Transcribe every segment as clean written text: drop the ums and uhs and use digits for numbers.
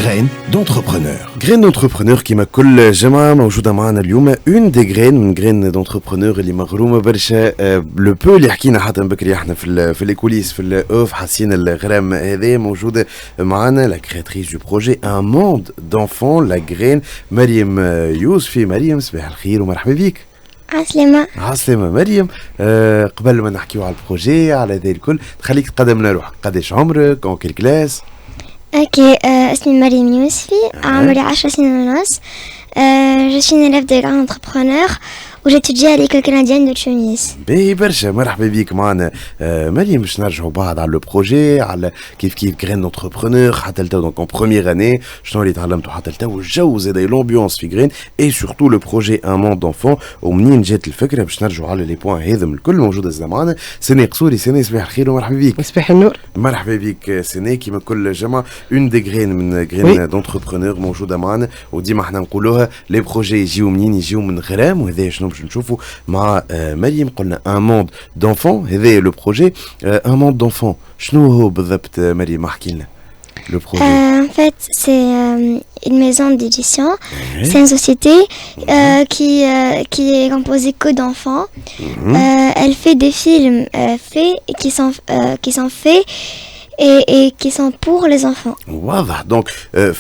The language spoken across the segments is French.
Graines d'entrepreneur. Graines d'entrepreneur كما كل جمعة موجودة معنا اليوم اون دي جرين من جرين دونتربرونور اللي مغرومة برشا لو بو اللي حكينا حتى بكري احنا في لي كوليس في الاوف حاسين الغرام هذه موجودة معنا لا كرياتريس دو بروجي ان موند دونفون لا جرين مريم يوسفي. مريم صباح الخير ومرحبا بك. عسلامة مريم. قبل ما نحكيو على البروجي على ذي الكل تخليك تقدم لنا روحك، قداش عمرك، اون كيل كلاس؟ اوكي، اسمي مريم يوسفي، عمري 10 سنين ونص. Je suis une élève de grand entrepreneur où j'étudie à l'école canadienne de Tunis. باهي برشا، مرحبا بيك معنا مريم. باش نرجعوا بعض على لو بروجي، على كيف جرين دونتربرونور حتى لتو دونك اون بروميير اني، شنو اللي تعلمتوا حتى لتو، الجو زاد لومبيونس في جرين اي سورتو لو بروجي ان موند دونفون. ومنين جات الفكره باش نرجعوا على لي بوان هذم الكل موجوده زاد معنا. سني قصوري، سني صباح الخير ومرحبا بيك. صباح النور. مرحبا بيك سني. كيما كل جمعه اون دي جرين من جرين دونتربرونور موجوده معنا، وديما احنا نقولوها لي بروجي يجيو منين؟ يجيو من غرام. وهذا شنو باش نشوفوا مع مريم؟ قلنا ان موند دونفون، هذا لو بروجي ان موند دونفون. شنو هو بالضبط مريم؟ احكي لنا le projet. En fait, c'est une maison d'édition. C'est une société qui est composée que d'enfants. Elle fait des films qui sont faits et qui sont pour les enfants. Voilà, donc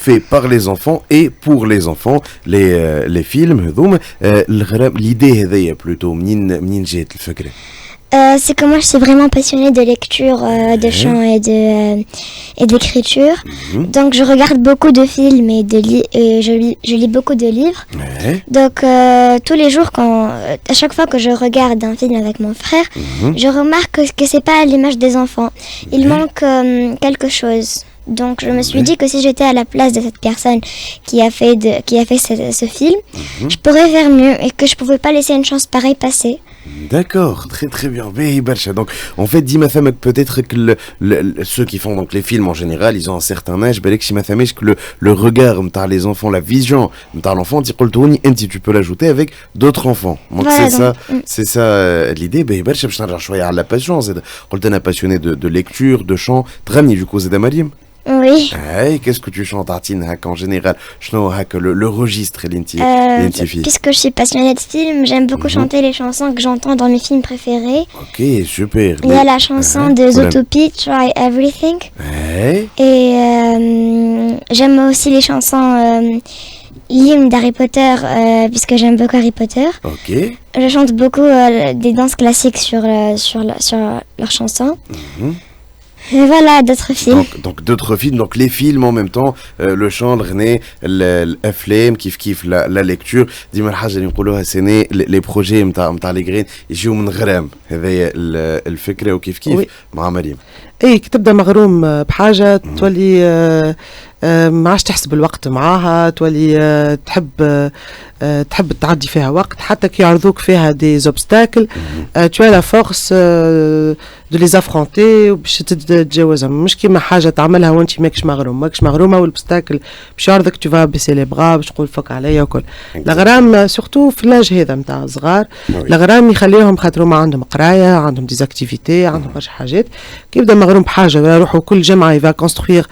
fait par les enfants et pour les enfants les films هذوما. l'idée هذيا plutôt منين جات الفكرة؟ C'est que moi je suis vraiment passionnée de lecture, de chant et d'écriture. Donc je regarde beaucoup de films et je lis beaucoup de livres. Donc tous les jours, à chaque fois que je regarde un film avec mon frère, je remarque que c'est pas à l'image des enfants. Il manque quelque chose. Donc je me suis dit que si j'étais à la place de cette personne qui a fait ce film, je pourrais faire mieux et que je pouvais pas laisser une chance pareille passer. D'accord, très très bien. Donc en fait, dis ma femme que peut-être que ceux qui font donc les films en général, ils ont un certain âge. Si ma femme que le regard m'tar les enfants, la vision m'tar l'enfant, tu peux l'ajouter avec d'autres enfants. Donc voilà, c'est ça l'idée. باش نرجع شوية على la passion. قلت أنا passionné de lecture, de chant. Drami du coup c'est Mariam. Oui. Hey, qu'est-ce que tu chantes Artine en général? Le registre puisque je suis passionnée de films, j'aime beaucoup chanter les chansons que j'entends dans mes films préférés. Ok, super. Il y a la chanson de Zootopie, Try Everything. Et j'aime aussi les chansons l'hymne d'Harry Potter, puisque j'aime beaucoup Harry Potter. Ok. Je chante beaucoup des danses classiques sur leurs chansons. Et voilà, d'autres films. Donc d'autres films, donc les films en même temps, le chant, le rené, l'aflem, kif la lecture. ديما الحاجة اللي نقولوها سنة les projets متاع les graines يجيو من غرام. هذا الفكرة وكيف مع مريم. اي كي تبدا مغروم بحاجة تولي ما عادش تحسب الوقت معاها، تولي تحب تعدي فيها وقت حتى كي يعرضوك فيها دي زوبستاكل tu as la force de les affronter وباش تتجاوزهم. مش كيما حاجة تعملها وانت ماكش مغرومة والبستاكل باش يعرضك tu vas baisser les bras باش تقول فك عليا وكل. الغرام سورتو في اللاج هذا نتاع الصغار، الغرام يخليهم خاطر ما عندهم قراية، عندهم ديزاكتيفيتي، عندهم برشا حاجات. كي يبدا مغروم بحاجة ولا يروحوا كل جمعة يفا كونستروير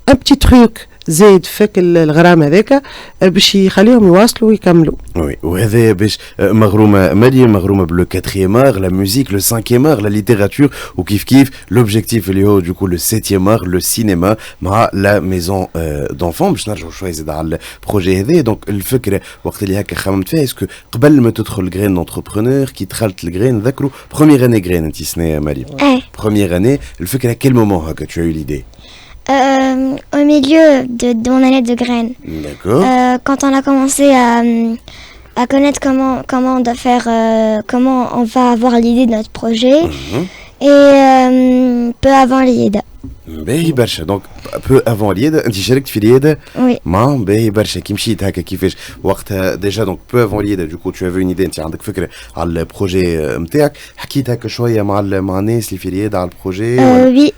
ان بتي تروك زايد فك الغرام هذاك باش يخليهم يواصلوا ويكملوا. وي وهذا باش مغرومه مريم مغرومه بلو 4e art, la musique, le 5e art, la littérature وكيف l'objectif اللي هو du coup le 7e art, le cinéma مع la maison d'enfants. باش نرجعوا شويه زاد على البروجي هذا. دونك الفكره وقت اللي هكا خممت فيها اسكو قبل ما تدخل جرين دونتربرونور كي دخلت الجرين ذكروا بروميير اني جرين انت سنه مريم؟ بروميير اني. الفكره كل مومون هكا tu as eu l'idée؟ Au milieu de mon année de graines. D'accord. Quand on a commencé à connaître comment on doit faire, comment on va avoir l'idée de notre projet, et peu avant l'IEDA. باهي برشا. دونك بو افون اليدا انت شاركت في اليدا؟ وي. ما باهي برشا. كي مشيت هكا كيفاش وقتها ديجا دونك بو افون اليدا دوكو تو افي اون ايدي، انت عندك فكره على البروجي نتاعك. حكيت هكا شويه مع الناس اللي في اليدا على البروجي؟ Oui,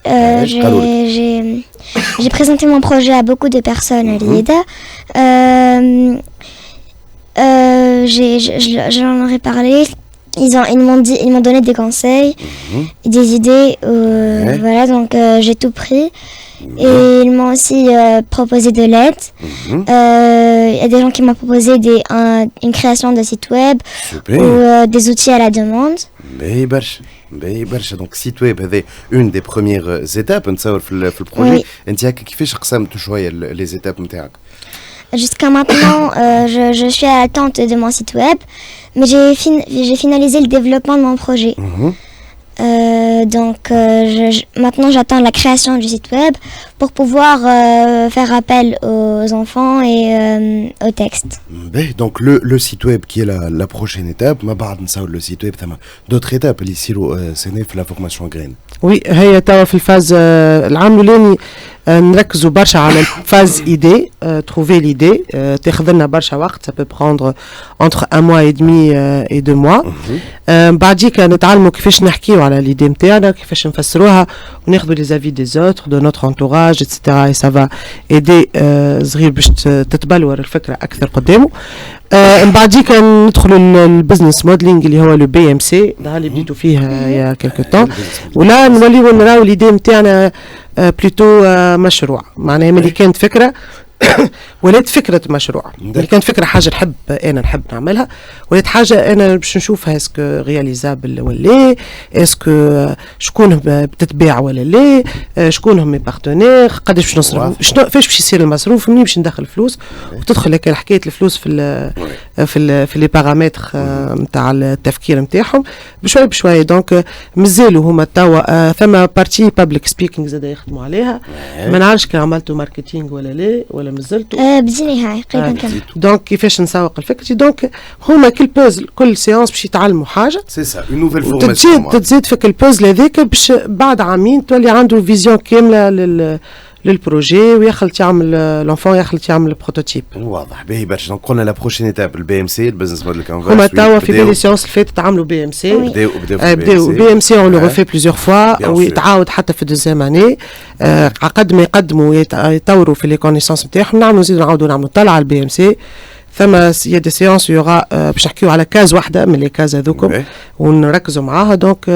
j'ai présenté mon projet à beaucoup de personnes à l'IEDA. J'en ai parlé. Ils m'ont donné des conseils, des idées. Voilà, donc j'ai tout pris. Et ils m'ont aussi proposé de l'aide. Il y a des gens qui m'ont proposé une création de site web ou des outils à la demande. باهي برشا دونك سيت ويب هذا اون دي بروميير زيتاب نتصور في البروجي انت هكا كيفاش قسمتوا شويه لي زيتاب نتاعك Jusqu'à maintenant, je suis à l'attente de mon site web, mais j'ai finalisé le développement de mon projet. Donc maintenant j'attends la création du site web pour pouvoir faire appel aux enfants et au texte. Donc le site web qui est la prochaine étape, ma بعد نساو le site web ثما d'autres étapes اللي يصيروا سنة في la formation graine. وي هي توا في الفاز العام الاولاني نركزوا برشا على الفاز ايدي trouver l'idée تاخذ لنا برشا وقت ça peut prendre entre 1 mois et demi et 2 mois. بعديك نتعلموا كيفاش نحكيوا على l'idée نتاعنا كيفاش نفسروها وناخذوا les avis des autres de notre entourage etc. et ça va aider صغير باش تتبلور الفكرة أكثر قدامه. من بعديك ندخلوا البزنس موديلينغ اللي هو لو بي ام سي ده اللي بديتوا فيه يا كلكو طون ولا نوليو نراو ليدي نتاعنا بلوتو مشروع معناها ملي كانت فكرة ولات فكرة مشروع اللي كانت فكرة حاجة أنا نحب نعملها ولات حاجة أنا باش نشوفها اسكو رياليزابل ولا اسكو شكون بتتباع ولا لا شكون هم بارتنير قداش باش نصرف فاش باش يصير المصروف منين باش ندخل فلوس وتدخل هكا حكاية الفلوس في لي بارامتر نتاع التفكير نتاعهم بشوي بشوي دونك مازالوا هما توا ثم بارتي بابليك سبيكينغ زاد يخدموا عليها ما نعرفش كان عملتوا ماركتينغ ولا لا ولا مازلتوا بديناها قريبا كامل دونك كيفاش نسوق الفكرة دونك هما كل بوزل كل سيانس باش يتعلموا حاجه سي سا اون نوفيل فورماسيون تزيد في البوزل هذاك باش بعد عامين تولي عنده فيزيون كامله للبروجي ويخلط يعمل لونفون يخلط يعمل البروتوتيب واضح باهي برشا دونك قلنا لا بروشين ايتاب البي ام سي البزنس موديل كانفاس هما توا في بالي سيونس اللي فاتت عملوا بي ام سي بداو بي ام سي اون لو ريفي بليزيور فوا ويتعاود حتى في الدوزيام اني قد ما يقدموا يطوروا في لي كونيسونس نتاعهم نعملوا نزيدوا نعاودوا نعملوا طلعه على البي ام سي ثم يا دي سيونس يورا باش نحكيو على كاز واحده من لي كاز هذوكم ونركزوا معاها دونك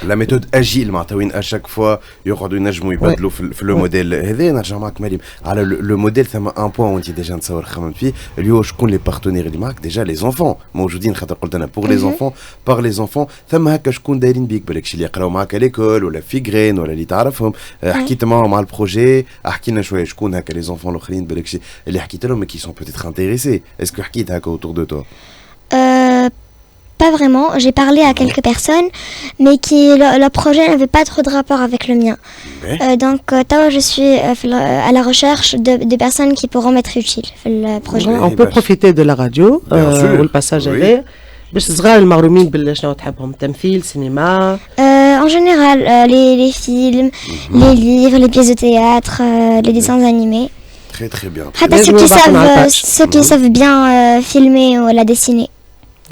لا ميثود اجيل معناتها وين اشاك فوا يقعدوا ينجموا يبدلوا في لو موديل هذا نرجع معك مريم على لو موديل ثم ان بوان وانت ديجا نتصور خمم فيه اللي هو شكون لي بارتنير اللي معك ديجا لي زونفون موجودين خاطر قلت انا بور لي زونفون بار لي زونفون ثم هكا شكون دايرين بيك بالك اللي يقراو معك ليكول ولا في غرين ولا اللي تعرفهم حكيت معاهم على البروجي احكي لنا شويه شكون هكا لي زونفون الاخرين بالك اللي حكيت لهم كي سون بوتيتر انتريسي Est-ce que tu as autour de toi Pas vraiment. J'ai parlé à quelques personnes, mais qui leur projet n'avait pas trop de rapport avec le mien. Donc, je suis à la recherche de personnes qui pourront m'être utiles dans le projet. On peut profiter de la radio ou le passage à باش صغار المغرومين بالشنو تحبهم تمثيل سينما En général, les films, les livres, les pièces de théâtre, les dessins animés. Très bien. Ceux qui savent bien filmer ou la dessiner.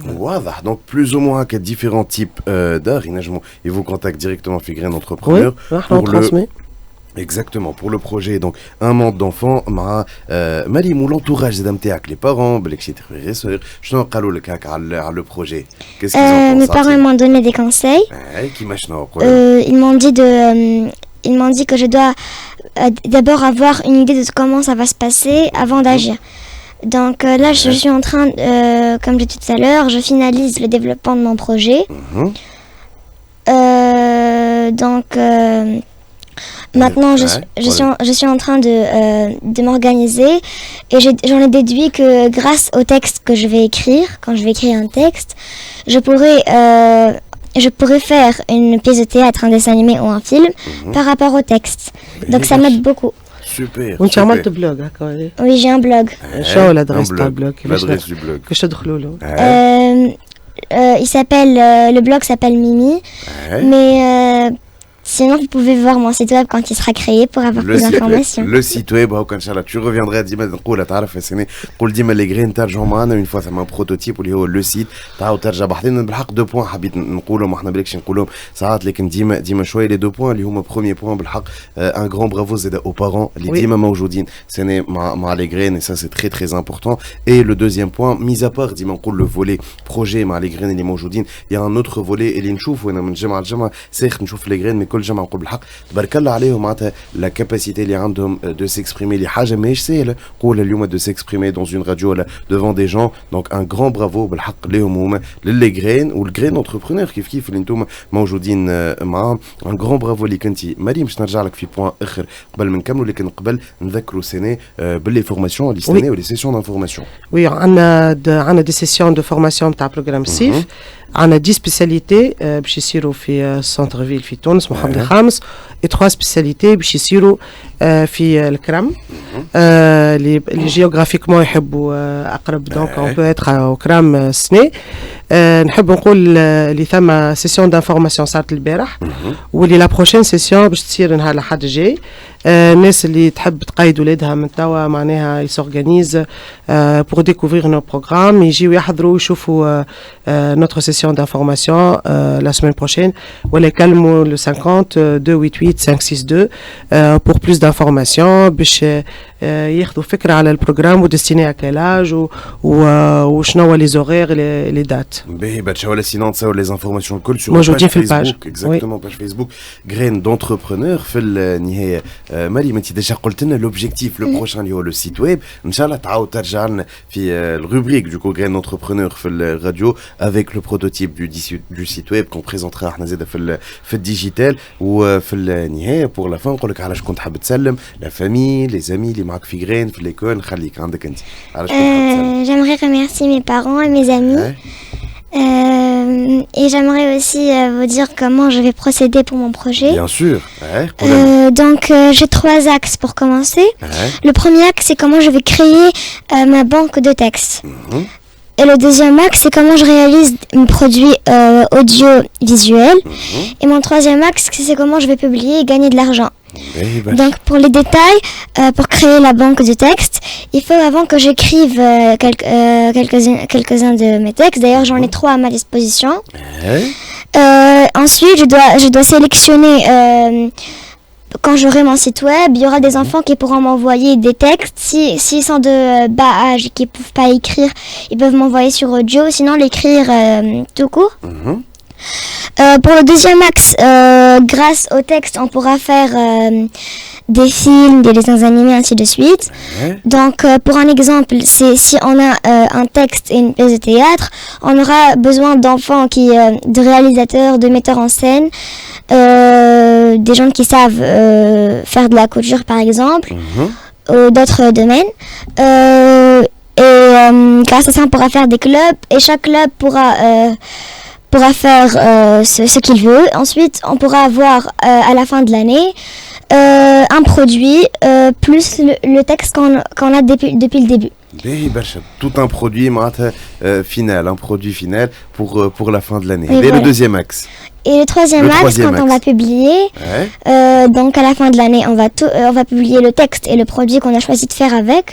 واضح donc plus ou moins que différents types d'art ils vous contactent directement في Graine Entrepreneur pour le exactement pour le projet donc un monde d'enfants مع مريم والentourage زاد نتاعك les parents بالك شي frères et sœurs شنو قالوا لك هكا على le projet qu'est-ce qu'ils ont pensé mes parents m'ont donné des conseils كيما شنو ils m'ont dit que je dois d'abord avoir une idée de comment ça va se passer avant d'agir. Donc là, je suis en train, comme j'ai dit tout à l'heure, je finalise le développement de mon projet. Maintenant, je suis en train de m'organiser et j'en ai déduit que grâce au texte que je vais écrire, quand je vais écrire un texte, je pourrais faire une pièce de théâtre, un dessin animé ou un film par rapport au texte. Donc ça m'aide beaucoup. Super. وانت عملت بلوج هكا ولا؟ Oui, j'ai un blog. شو l'adresse تاع البلوج؟ L'adresse du blog. كيفاش تدخلوا له؟ Il s'appelle le blog s'appelle Mimi. Mais sinon, vous pouvez voir mon site web quand il sera créé pour avoir plus d'informations. Le site web, Inch'Allah, tu reviendras ديما نقولها تعرف سنة نقول ديما لي غرين ترجعوا معنا une fois ثم بروتوتيب اللي هو لو سيت تعاود ترجع بحثنا بالحق دو بوين حبيت نقولهم احنا بالكش نقولهم ساعات لكن ديما شويه لي دو بوين اللي هما بروميير بوين بالحق ان غران برافو زاد او بارون اللي ديما موجودين سنة مع لي غرين et ça c'est très très important et le deuxième point mis à part ديما نقول le volet projet مع لي غرين اللي موجودين il y a un autre volet اللي نشوفه انا من جمعه لجمعه سايخ نشوف لي غرين mais كل الجامعه نقول بالحق تبارك الله عليهم معناتها لا كاباسيتي اللي عندهم دو سيكسبريمي اللي حاجه ماهيش سهله نقول اليوم دو سيكسبريمي دون اون راديو ولا devant des gens donc un grand bravo بالحق ليهم هما للي جرين والجرين اونتربرونور كيف اللي انتم موجودين معاهم un grand bravo ليك انت مريم. باش نرجع لك في بوان اخر قبل ما نكملوا لكن قبل نذكروا سنه باللي فورماسيون اللي سنه ولي سيسيون دانفورماسيون. وي عندنا دي سيسيون دو فورماسيون تاع بروغرام سيف عندنا 10 سبيسياليتي باش يصيروا في سنتر فيل في تونس محمد الخامس et 3 سبيسياليتي باش يصيروا في الكرم اللي جيوغرافيكمون يحبوا اقرب دونك اون بو اتر كرم السنه. نحب نقول اللي ثم سيسيون دانفورماسيون صارت البارح واللي لا بروشين سيسيون باش تصير نهار الاحد الجاي. الناس اللي تحب تقيد ولادها من توا معناها يسورغانيز بور ديكوفرير نو بروغرام يجيو يحضروا يشوفوا notre session d'information la semaine prochaine ولا يكلموا le 50 288 562 pour plus d'informations باش ياخذوا فكره على البروغرام وديستيني à quel âge وشنو هو لي زورير لي دات. باهي برشا ولا سينون تصاور لي انفورماسيون الكل sur موجودين في الباج اكزاكتومون باج فيسبوك غرين دونتربرونور. في النهايه مريم انت ديجا قلت لنا لوبجيكتيف لو بروشان اللي هو لو سيت ويب ان شاء الله تعاود ترجع لنا في الروبريك دوكو غرين دونتربرونور في الراديو avec le prototype du site web qu'on présentera احنا زاده في الديجيتال. وفي النهايه بور لا فان نقول لك على شكون تحب تسلم لا فامي لي زامي اللي معك في غرين في ليكول خليك عندك انت على شكون تحب تسلم. J'aimerais remercier mes parents et mes amis. Et j'aimerais aussi vous dire comment je vais procéder pour mon projet. Bien sûr. Donc j'ai 3 axes pour commencer. Le premier axe c'est comment je vais créer ma banque de textes. Et le deuxième axe, c'est comment je réalise mes produits audiovisuels. Et mon troisième axe, c'est comment je vais publier et gagner de l'argent. Donc pour les détails, pour créer la banque de textes, il faut avant que j'écrive quelques-uns de mes textes. D'ailleurs, j'en ai 3 à ma disposition. Ensuite, je dois sélectionner... quand j'aurai mon site web, il y aura des enfants qui pourront m'envoyer des textes. S'ils sont de bas âge et qu'ils ne peuvent pas écrire, ils peuvent m'envoyer sur audio, sinon l'écrire tout court. Pour le deuxième axe, grâce au texte, on pourra faire des films, des dessins animés, ainsi de suite. Donc, pour un exemple, si on a un texte et une pièce de théâtre, on aura besoin d'enfants de réalisateurs, de metteurs en scène, des gens qui savent faire de la couture, par exemple, ou d'autres domaines. Grâce à ça, on pourra faire des clubs et chaque club pourra faire ce qu'il veut. Ensuite, on pourra avoir à la fin de l'année un produit plus le texte qu'on a depuis le début. Tout un produit final, un produit final pour la fin de l'année. Et le deuxième axe. Et le troisième axe, quand on va publier, donc à la fin de l'année, on va publier le texte et le produit qu'on a choisi de faire avec.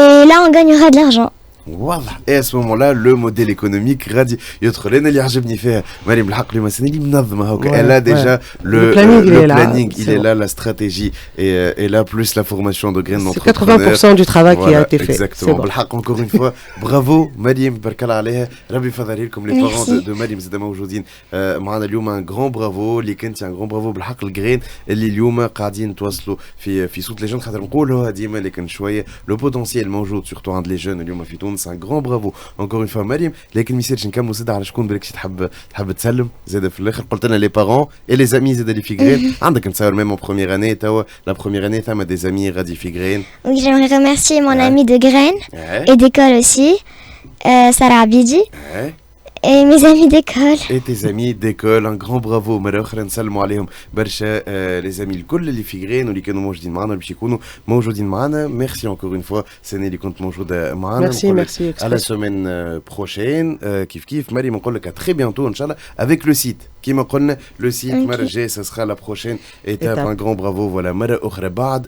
Et là, on gagnera de l'argent. Voilà. Et à ce moment-là, le modèle économique غادي يدخل. انا اللي عجبني فيها مريم الحق اليوم السنه اللي منظمه هكا. Elle a déjà le planning, il est là, la stratégie et là plus la formation de graines d'entrepreneurs. C'est 80% du travail qui a été fait. Exactement. بالحق encore une fois, bravo مريم بارك الله عليها. ربي يفضل لكم les parents de مريم زاد موجودين معنا اليوم. un grand bravo اللي كنتي un grand bravo بالحق الجرين اللي اليوم قاعدين توصلوا في صوت لي جون خاطر نقولوها ديما لكن شويه لو بوتنسيال موجود سورتو عند لي جون اليوم في تونس. un grand bravo encore une fois مريم. لكن ما يصيرش نكملوا زاد على شكون بالك تحب تسلم زاد في الاخر. قلت لنا لي بارون اي لي زامي زاد اللي في غرين عندك نتصور ميم en première année توا la première année ثم des amis غادي في غرين. Oui, j'aimerais remercier mon ami de graines et d'école aussi, Sarah Abidi. Et mes amis d'école. Et tes amis d'école, un grand bravo. مرة أخرى نسلموا عليهم برشا les amis الكل اللي في غرين واللي كانوا موجودين معنا باش يكونوا موجودين معنا. Merci encore une fois سنة اللي كنت موجودة معنا. Merci. À la semaine prochaine. كيف مريم نقول لك à très bientôt إن شاء الله avec le site. كيما قلنا le site مرة جاي ça sera la prochaine étape. Un grand bravo. Voilà مرة أخرى بعد